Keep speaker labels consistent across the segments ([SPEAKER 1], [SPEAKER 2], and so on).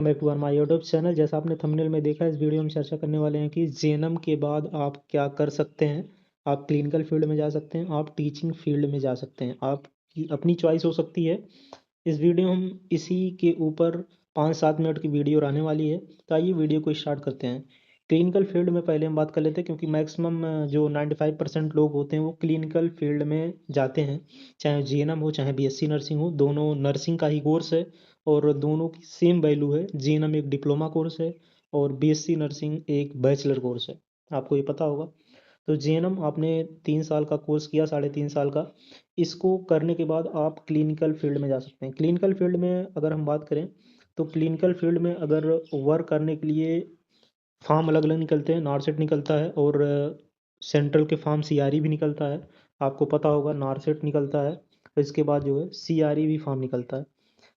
[SPEAKER 1] Back to my YouTube channel. जैसा आपने thumbnail में देखा, इस वीडियो में चर्चा करने वाले हैं कि जेएनएम के बाद आप क्या कर सकते हैं। आप क्लिनिकल फील्ड में जा सकते हैं, आप टीचिंग फील्ड में जा सकते हैं, आपकी अपनी चॉइस हो सकती है। इस वीडियो हम इसी के ऊपर 5-7 मिनट की वीडियो रहने वाली है। तो आइए वीडियो को स्टार्ट करते हैं। क्लिनिकल फील्ड में पहले हम बात कर लेते हैं, क्योंकि मैक्सिमम जो 95% लोग होते हैं वो क्लिनिकल फील्ड में जाते हैं। चाहे जीएनएम हो चाहे बीएससी नर्सिंग हो, दोनों नर्सिंग का ही कोर्स है और दोनों की सेम वैल्यू है। जीएनएम एक डिप्लोमा कोर्स है और बीएससी नर्सिंग एक बैचलर कोर्स है, आपको ये पता होगा। तो जीएनएम आपने 3 साल का कोर्स किया, 3.5 साल का। इसको करने के बाद आप क्लिनिकल फील्ड में जा सकते हैं। क्लिनिकल फील्ड में अगर हम बात करें तो क्लिनिकल फील्ड में अगर वर्क करने के लिए फॉर्म अलग अलग निकलते हैं। नारसेट निकलता है और सेंट्रल के फॉर्म सीआरई भी निकलता है, आपको पता होगा। नारसेट निकलता है, इसके बाद जो है सीआरई भी फॉर्म निकलता है।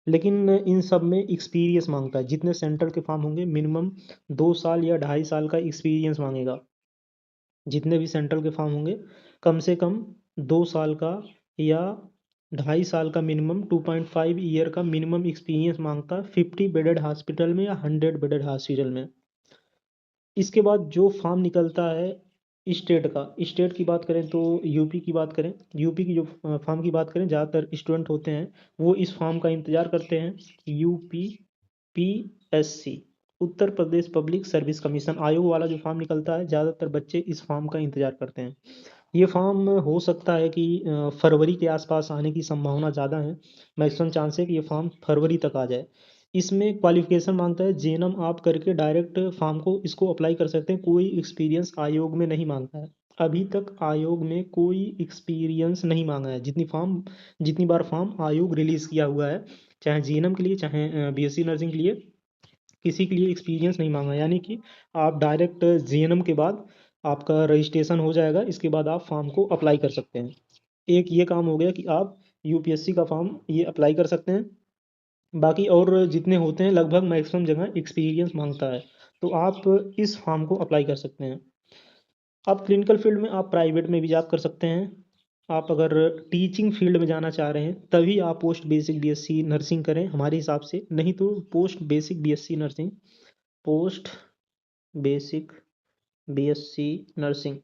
[SPEAKER 1] लेकिन इन सब में एक्सपीरियंस मांगता है। जितने सेंट्रल के फॉर्म होंगे मिनिमम 2 साल या 2.5 साल का एक्सपीरियंस मांगेगा। जितने भी सेंट्रल के फॉर्म होंगे कम से कम 2 साल का या 2.5 साल का मिनिमम 2.5 ईयर का मिनिमम एक्सपीरियंस मांगता है 50 बेडेड हॉस्पिटल में या 100 बेडेड हॉस्पिटल में। इसके बाद जो फॉर्म निकलता है स्टेट का, स्टेट की बात करें तो यूपी की बात करें, यूपी की जो फॉर्म की बात करें, ज़्यादातर स्टूडेंट होते हैं वो इस फॉर्म का इंतज़ार करते हैं। UP PSC, Uttar Pradesh public service commission आयोग वाला जो फॉर्म निकलता है, ज़्यादातर बच्चे इस फॉर्म का इंतज़ार करते हैं। ये फॉर्म हो सकता है कि फरवरी के आसपास आने की संभावना ज़्यादा है। मैक्सिमम चांस है कि ये फॉर्म फरवरी तक आ जाए। इसमें क्वालिफिकेशन मांगता है जेएनएम आप करके डायरेक्ट फॉर्म को इसको अप्लाई कर सकते हैं। कोई एक्सपीरियंस आयोग में नहीं मांगता है। अभी तक आयोग में कोई एक्सपीरियंस नहीं मांगा है। जितनी बार फॉर्म आयोग रिलीज़ किया हुआ है, चाहे जीएनएम के लिए चाहे बीएससी नर्सिंग के लिए, किसी के लिए एक्सपीरियंस नहीं मांगा। यानी कि आप डायरेक्ट जीएनएम के बाद आपका रजिस्ट्रेशन हो जाएगा, इसके बाद आप फॉर्म को अप्लाई कर सकते हैं। एक ये काम हो गया कि आप यूपीएससी का फॉर्म ये अप्लाई कर सकते हैं। बाकी और जितने होते हैं लगभग मैक्सिमम जगह एक्सपीरियंस मांगता है, तो आप इस फॉर्म को अप्लाई कर सकते हैं। अब क्लिनिकल फील्ड में आप प्राइवेट में भी जॉब कर सकते हैं। आप अगर टीचिंग फील्ड में जाना चाह रहे हैं तभी आप पोस्ट बेसिक बीएससी नर्सिंग करें हमारे हिसाब से। नहीं तो post basic BSc nursing, post basic BSc nursing,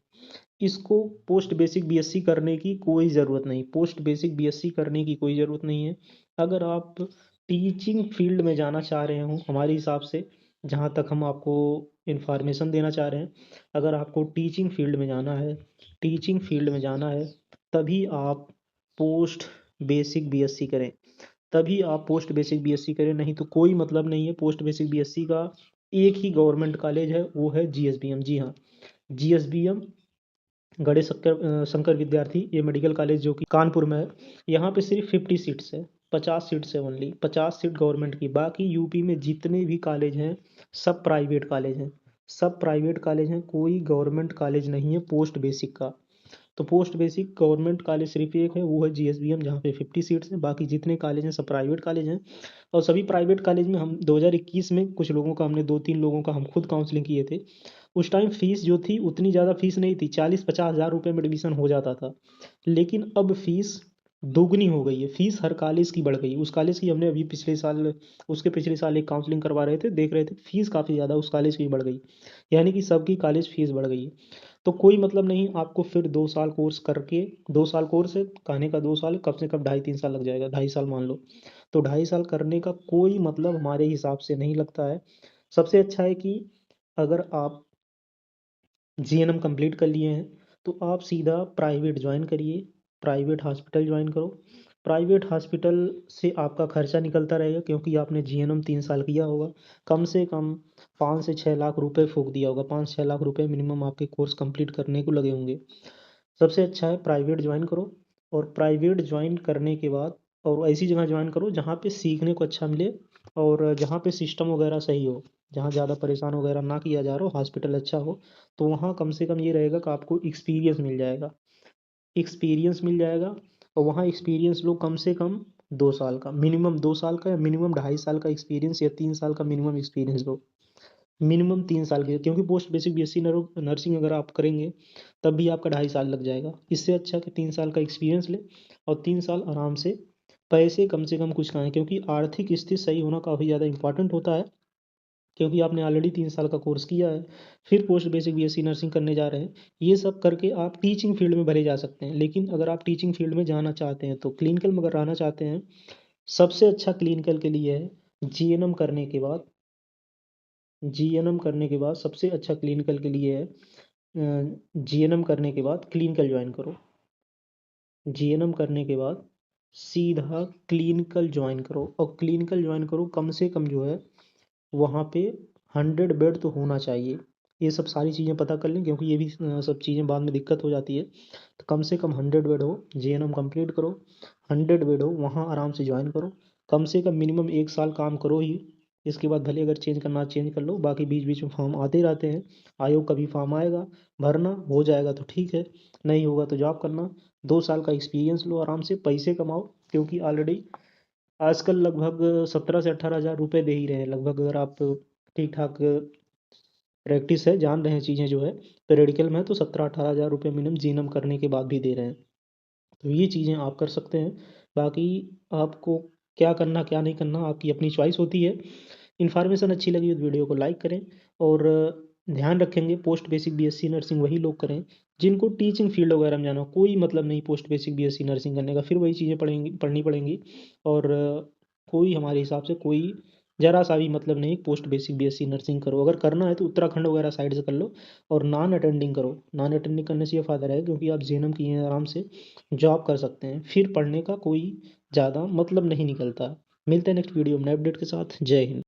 [SPEAKER 1] इसको पोस्ट बेसिक बीएससी करने की कोई ज़रूरत नहीं। पोस्ट बेसिक बीएससी करने की कोई ज़रूरत नहीं है। अगर आप टीचिंग फील्ड में जाना चाह रहे हो हमारे हिसाब से, जहाँ तक हम आपको इंफॉर्मेशन देना चाह रहे हैं, अगर आपको टीचिंग फील्ड में जाना है, टीचिंग फील्ड में जाना है तभी आप पोस्ट बेसिक बीएससी करें। तभी आप पोस्ट बेसिक बीएससी करें, नहीं तो कोई मतलब नहीं है। पोस्ट बेसिक बीएससी का एक ही गवर्नमेंट कॉलेज है, वो है जीएसबीएम। जी हाँ, जीएसबीएम गणेश शंकर विद्यार्थी, ये मेडिकल कॉलेज जो कि कानपुर में है। यहाँ पे सिर्फ 50 सीट्स है, 50 सीट्स है ओनली, 50 सीट गवर्नमेंट की। बाकी यूपी में जितने भी कॉलेज हैं सब प्राइवेट कॉलेज हैं, सब प्राइवेट कॉलेज हैं। कोई गवर्नमेंट कॉलेज नहीं है पोस्ट बेसिक का। तो पोस्ट बेसिक गवर्नमेंट कॉलेज सिर्फ एक है, वो है जीएसबीएम, जहाँ पे 50 सीट्स हैं। बाकी जितने कॉलेज हैं सब प्राइवेट कॉलेज हैं। और सभी प्राइवेट कॉलेज में हम 2021 में कुछ लोगों का, हमने 2-3 लोगों का हम खुद काउंसलिंग किए थे। उस टाइम फीस जो थी उतनी ज़्यादा फीस नहीं थी, 40-50 हज़ार रुपये में एडमिशन हो जाता था। लेकिन अब फीस दोगुनी हो गई है। फीस हर कॉलेज की बढ़ गई। उस कॉलेज की हमने अभी पिछले साल, उसके पिछले साल एक काउंसलिंग करवा रहे थे, देख रहे थे फीस काफ़ी ज़्यादा उस कॉलेज की बढ़ गई। यानी कि सबकी कॉलेज फीस बढ़ गई है। तो कोई मतलब नहीं आपको फिर 2 साल कोर्स करके, 2 साल कोर्स है, कहने का 2 साल, कम से कम 2.5-3 साल लग जाएगा, 2.5 साल मान लो। तो 2.5 साल करने का कोई मतलब हमारे हिसाब से नहीं लगता है। सबसे अच्छा है कि अगर आप जीएनएम कंप्लीट कर लिए हैं तो आप सीधा प्राइवेट ज्वाइन करिए, प्राइवेट हॉस्पिटल ज्वाइन करो। प्राइवेट हॉस्पिटल से आपका खर्चा निकलता रहेगा, क्योंकि आपने जीएनएम 3 साल किया होगा। कम से कम 5 से 6 लाख रुपए फूक दिया होगा, 5-6 लाख रुपए मिनिमम आपके कोर्स कंप्लीट करने को लगे होंगे। सबसे अच्छा है प्राइवेट ज्वाइन करो। और प्राइवेट ज्वाइन करने के बाद और ऐसी जगह ज्वाइन करो जहाँ पे सीखने को अच्छा मिले और जहाँ पे सिस्टम वगैरह सही हो, जहाँ ज़्यादा परेशान वगैरह ना किया जा रहा हो, हॉस्पिटल अच्छा हो। तो वहाँ कम से कम ये रहेगा कि आपको एक्सपीरियंस मिल जाएगा, एक्सपीरियंस मिल जाएगा। और वहाँ एक्सपीरियंस लो कम से कम 2 साल का, मिनिमम 2 साल का, या मिनिमम 2.5 साल का एक्सपीरियंस, या 3 साल का मिनिमम एक्सपीरियंस लो। मिनिमम 3 साल के, क्योंकि पोस्ट बेसिक बीएससी नर्सिंग अगर आप करेंगे तब भी आपका 2.5 साल लग जाएगा। इससे अच्छा कि 3 साल का एक्सपीरियंस ले और 3 साल आराम से पैसे कम से कम कुछ खाएं, क्योंकि आर्थिक स्थिति सही होना काफ़ी ज़्यादा इंपॉर्टेंट होता है। क्योंकि आपने ऑलरेडी 3 साल का कोर्स किया है, फिर पोस्ट बेसिक बीएससी नर्सिंग करने जा रहे हैं। ये सब करके आप टीचिंग फील्ड में भले जा सकते हैं। लेकिन अगर आप टीचिंग फील्ड में जाना चाहते हैं तो क्लिनिकल में अगर रहना चाहते हैं, सबसे अच्छा क्लिनिकल के लिए है जीएनएम करने के बाद, जीएनएम करने के बाद सबसे अच्छा क्लिनिकल के लिए है जीएनएम करने के बाद क्लिनिकल ज्वाइन करो। जीएनएम करने के बाद सीधा क्लिनिकल ज्वाइन करो, और क्लिनिकल ज्वाइन करो कम से कम जो है वहाँ पे 100 बेड तो होना चाहिए। ये सब सारी चीज़ें पता कर लें, क्योंकि ये भी सब चीज़ें बाद में दिक्कत हो जाती है। तो कम से कम 100 बेड हो, जीएनएम कंप्लीट करो, 100 बेड हो, वहाँ आराम से ज्वाइन करो। कम से कम मिनिमम 1 साल काम करो ही। इसके बाद भले अगर चेंज करना चेंज कर लो, बाकी बीच बीच में फॉर्म आते रहते हैं। आयोग का भी फॉर्म आएगा, भरना हो जाएगा तो ठीक है, नहीं होगा तो जॉब करना। 2 साल का एक्सपीरियंस लो, आराम से पैसे कमाओ, क्योंकि ऑलरेडी आजकल लगभग 17 से 18 हज़ार रुपये दे ही रहे हैं लगभग। अगर आप ठीक ठाक प्रैक्टिस है, जान रहे हैं चीज़ें जो है पेरिडिकल में, तो 17-18 हज़ार रुपये मिनिमम जीएनएम करने के बाद भी दे रहे हैं। तो ये चीज़ें आप कर सकते हैं। बाकी आपको क्या करना क्या नहीं करना आपकी अपनी चॉइस होती है। इन्फॉर्मेशन अच्छी लगी तो वीडियो को लाइक करें, और ध्यान रखेंगे पोस्ट बेसिक बीएससी नर्सिंग वही लोग करें जिनको टीचिंग फील्ड वगैरह में जाना हो। कोई मतलब नहीं पोस्ट बेसिक बीएससी नर्सिंग करने का, फिर वही चीज़ें पढ़नी पड़ेंगी। और कोई हमारे हिसाब से कोई ज़रा सा भी मतलब नहीं पोस्ट बेसिक बीएससी नर्सिंग करो। अगर करना है तो उत्तराखंड वगैरह साइड से कर लो, और नॉन अटेंडिंग करो। नॉन अटेंडिंग करने से ये फ़ायदा रहेगा क्योंकि आप जेएनएम किए हैं, आराम से जॉब कर सकते हैं, फिर पढ़ने का कोई ज़्यादा मतलब नहीं निकलता। मिलते हैं नेक्स्ट वीडियो में नए अपडेट के साथ। जय हिंद।